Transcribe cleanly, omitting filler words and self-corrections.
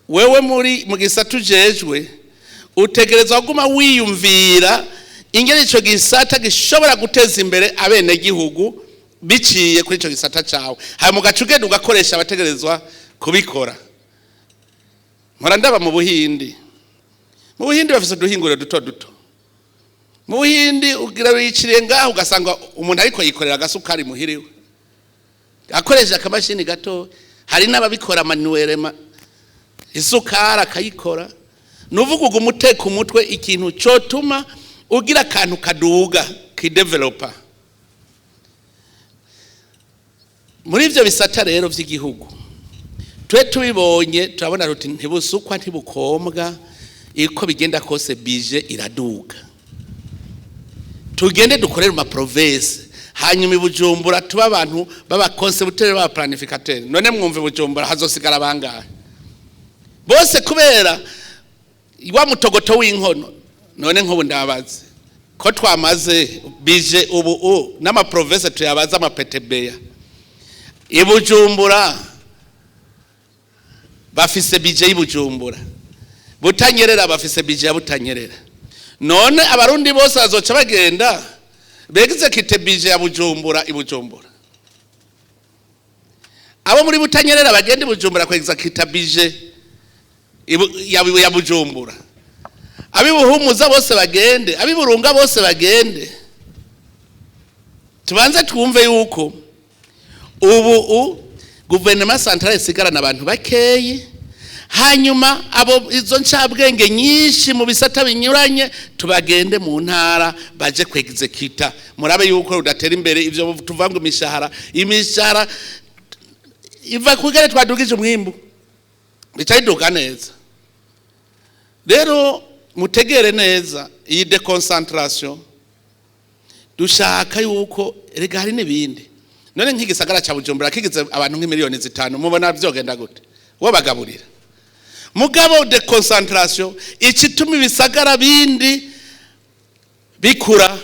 wewe mu gisata ujejwe utegerezwa kuguma wiyumvira ingene ico gisata gishobora guteza imbere abenegihugu biciye kuri ico gisata cawe, hanyuma ugaca ugenda ugakoresha abategerezwa kubikora. Mpora ndaba mu Buhindi bafise uduhinguriro duto duto. Mu Buhindi ugira wiciriye ngaho ugasanga umuntu ariko yikorera agasukari muhiriwe akoresha akamashini gato. Hari n'ababikora manuelema isukari akayikora. Nuvuga ugu umuteka umutwe ikintu cotuma ugira akantu kaduga kidevelopa. Muri ivyo bisata rero vy'igihugu twe tubibonye turabona ruti ntibusukwa ntibukombwa, iko bigenda kose bije iraduga. Tugende dukorera mu province, hanyuma ibujumbura tuba abantu baba concepteur ba planificateur. None mwumve ibujumbura hazosigara bangahe bose kubera wa mutogoto w'inkono. None nk'ubu ndabaze ko twamaze bije ubu n'ama province tuyabaza amapetebeya. Ibujumbura bafise bije y'Ibujumbura, Butanyerera bafise bije ya Butanyerera. None abarundi bose bazoca bagenda begize kite bije ya Bujumbura Ibujumbura. Abo muri Butanyerera bagenda Ibujumbura kwegeza kita bije ya Bujumbura. Abibuhumuza bose bagende, abiburunga bose bagende. Tubanze twumve yuko ubu guverinoma centrale sigarana abantu bakeyi, hanyuma abo izo ncabwenge nyinshi mu bisata binyuranye tubagende mu ntara baje kwegeze kita. Murabe yuko udatera imbere ivyo tuvanga imishahara iva kugere twadugije umwimbu bicayiduka neza. Rero mutegere neza iyi deconcentration dushaka yuko erega hari n'ibindi. None nk'igisagara ca Bujumbura kigize abantu nk'imiliyoni 5 mubona vyogenda gute wabagaburira? Mugabo deconcentration icituma ibisagara bindi bikura